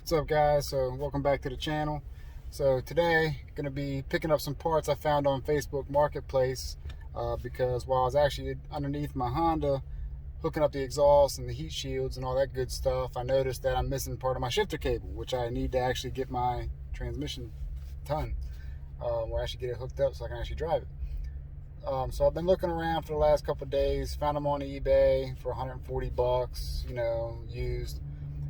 What's up, guys? So welcome back to the channel. So today gonna be picking up some parts I found on Facebook Marketplace because while I was actually underneath my Honda hooking up the exhaust and the heat shields and all that good stuff, I noticed that I'm missing part of my shifter cable, which I need to actually get my transmission done, or actually get it hooked up so I can actually drive it. So I've been looking around for the last couple of days, found them on eBay for 140 bucks, used.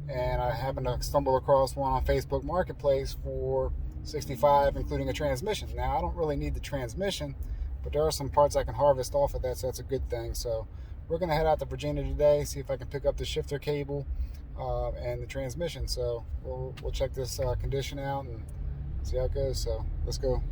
And I happened to stumble across one on Facebook Marketplace for 65, including a transmission. Now, I don't really need the transmission, but there are some parts I can harvest off of that, so that's a good thing. So we're going to head out to Virginia today, see if I can pick up the shifter cable and the transmission. So we'll check this condition out and see how it goes. So let's go.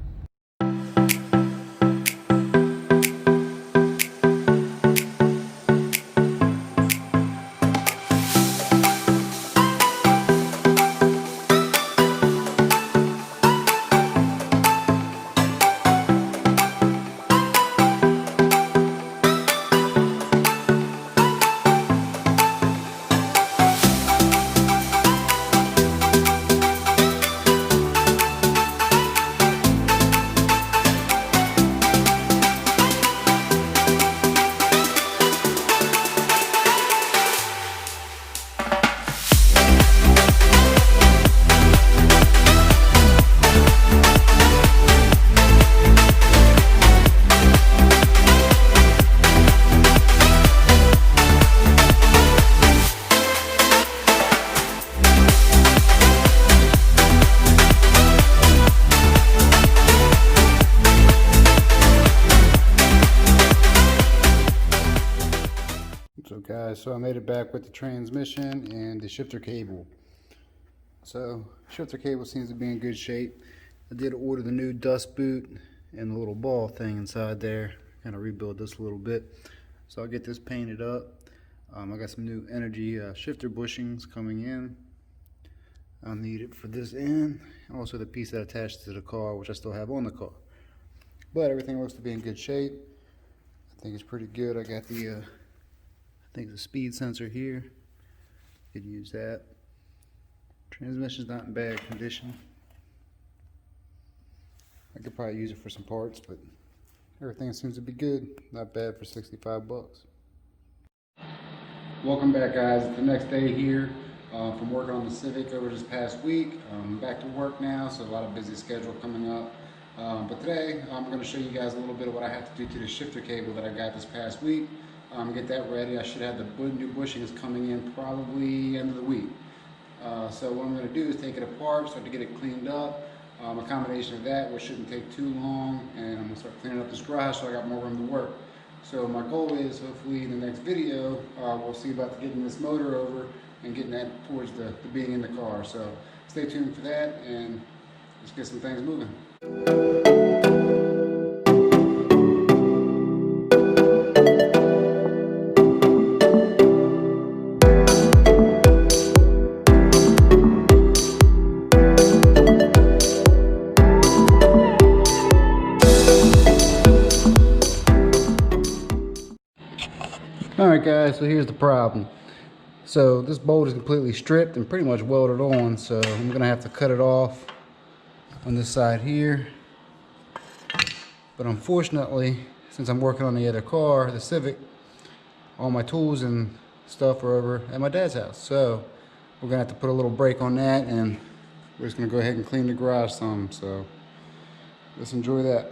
So I made it back with the transmission and the shifter cable. So shifter cable seems to be in good shape. I did order the new dust boot and the little ball thing inside there. Kind of rebuild this a little bit. So I'll get this painted up. I got some new energy shifter bushings coming in. I'll need it for this end. Also the piece that attaches to the car, which I still have on the car. But everything looks to be in good shape. I think it's pretty good. I got the I think the speed sensor here, could use that. Transmission's not in bad condition. I could probably use it for some parts, but everything seems to be good. Not bad for 65 bucks. Welcome back, guys. It's the next day here from working on the Civic over this past week. I'm back to work now, so a lot of busy schedule coming up. But today I'm going to show you guys a little bit of what I have to do to the shifter cable that I got this past week. Get that ready. I should have the new bushings coming in probably end of the week. So what I'm going to do is take it apart, start to get it cleaned up. A combination of that, which shouldn't take too long, and I'm going to start cleaning up this garage so I got more room to work. So my goal is, hopefully in the next video, we'll see about getting this motor over and getting that towards the being in the car. So stay tuned for that, and let's get some things moving. Alright guys, so here's the problem. So this bolt is completely stripped and pretty much welded on, so I'm going to have to cut it off on this side here. But unfortunately, since I'm working on the other car, the Civic, all my tools and stuff are over at my dad's house. So we're going to have to put a little brake on that, and we're just going to go ahead and clean the garage some. So let's enjoy that.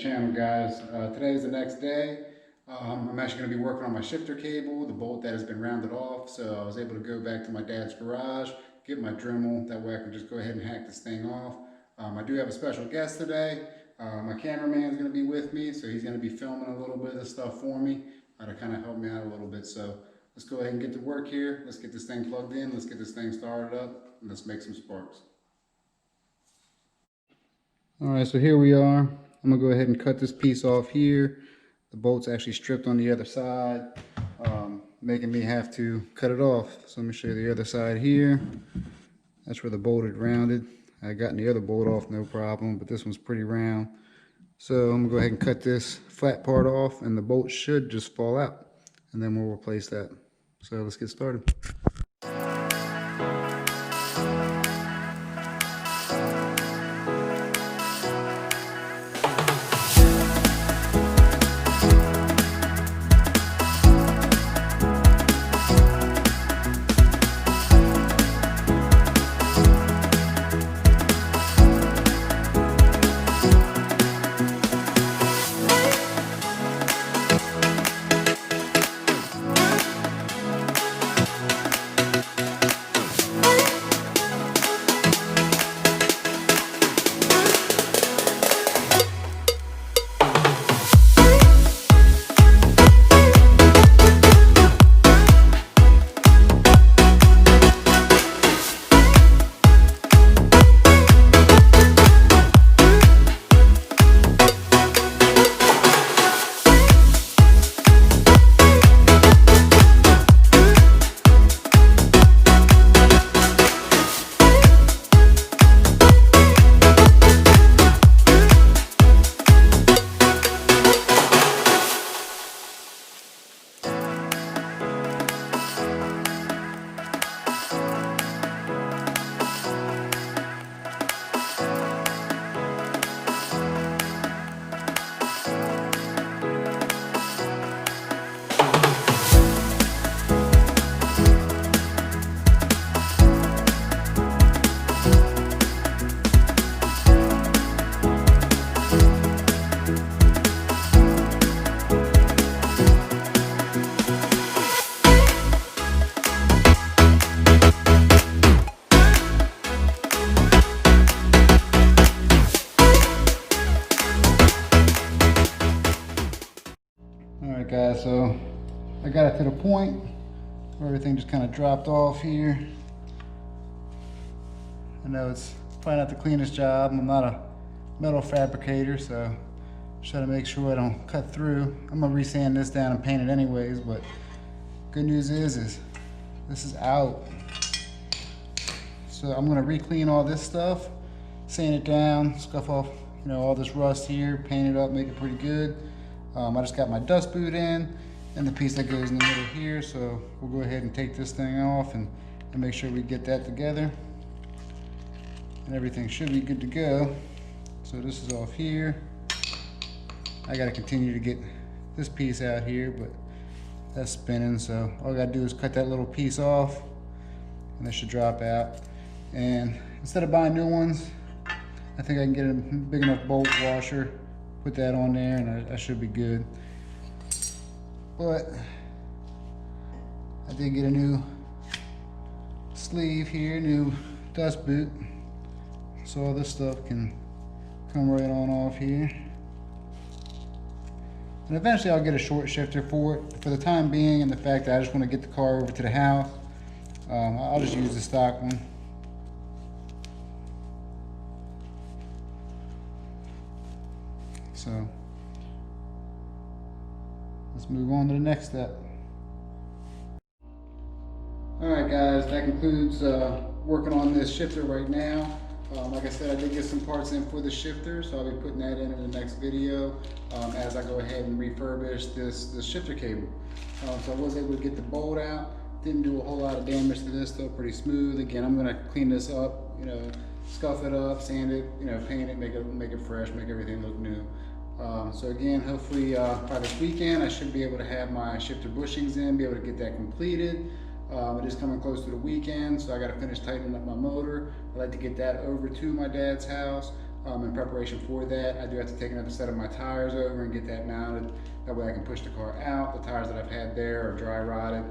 channel, guys. Today is the next day. I'm actually going to be working on my shifter cable, the bolt that has been rounded off. So I was able to go back to my dad's garage, get my Dremel. That way I can just go ahead and hack this thing off. I do have a special guest today. My cameraman is going to be with me, so he's going to be filming a little bit of this stuff for me to kind of help me out a little bit. So let's go ahead and get to work here. Let's get this thing plugged in. Let's get this thing started up, and let's make some sparks. All right, so here we are. I'm gonna go ahead and cut this piece off here. The bolt's actually stripped on the other side, making me have to cut it off. So let me show you the other side here. That's where the bolt is rounded. I got the other bolt off, no problem, but this one's pretty round. So I'm gonna go ahead and cut this flat part off, and the bolt should just fall out, and then we'll replace that. So let's get started. Alright guys, so I got it to the point where everything just kind of dropped off here. I know it's probably not the cleanest job. I'm not a metal fabricator, so just try to make sure I don't cut through. I'm gonna resand this down and paint it anyways, but good news is this is out. So I'm gonna re-clean all this stuff, sand it down, scuff off, all this rust here, paint it up, make it pretty good. I just got my dust boot in and the piece that goes in the middle here, so we'll go ahead and take this thing off and make sure we get that together. And everything should be good to go. So this is off here. I got to continue to get this piece out here, but that's spinning, so all I got to do is cut that little piece off and this should drop out. And instead of buying new ones, I think I can get a big enough bolt washer, put that on there, and I should be good. But I did get a new sleeve here, new dust boot, so all this stuff can come right on off here. And eventually I'll get a short shifter for it. For the time being, and the fact that I just want to get the car over to the house, I'll just use the stock one. So let's move on to the next step. Alright guys, that concludes working on this shifter right now. Like I said, I did get some parts in for the shifter, so I'll be putting that in the next video as I go ahead and refurbish this shifter cable. So I was able to get the bolt out. Didn't do a whole lot of damage to this, still pretty smooth. Again, I'm gonna clean this up, scuff it up, sand it, paint it, make it fresh, make everything look new. So again, hopefully by this weekend I should be able to have my shifter bushings in, be able to get that completed. It is coming close to the weekend, so I got to finish tightening up my motor. I'd like to get that over to my dad's house. in preparation for that. I do have to take another set of my tires over and get that mounted. That way I can push the car out. The tires that I've had there are dry rotted.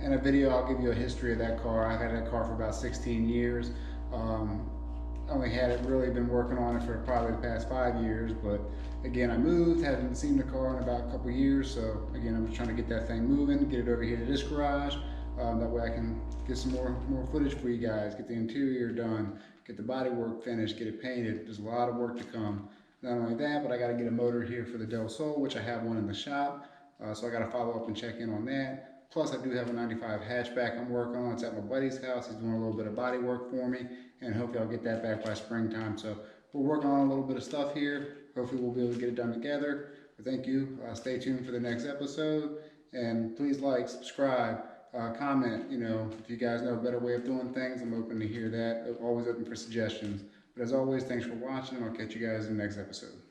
In a video, I'll give you a history of that car. I've had that car for about 16 years. Only had it really been working on it for probably the past 5 years, but again, I moved, haven't seen the car in about a couple years, so again, I'm just trying to get that thing moving, get it over here to this garage. That way I can get some more footage for you guys, get the interior done, get the body work finished, get it painted. There's a lot of work to come. Not only that, but I got to get a motor here for the Del Sol, which I have one in the shop, so I got to follow up and check in on that. Plus, I do have a 95 hatchback I'm working on. It's at my buddy's house. He's doing a little bit of body work for me, and hopefully I'll get that back by springtime. So we're working on a little bit of stuff here. Hopefully we'll be able to get it done together. But thank you. Stay tuned for the next episode, and please like, subscribe, comment. If you guys know a better way of doing things, I'm open to hear that. I'm always open for suggestions. But as always, thanks for watching, and I'll catch you guys in the next episode.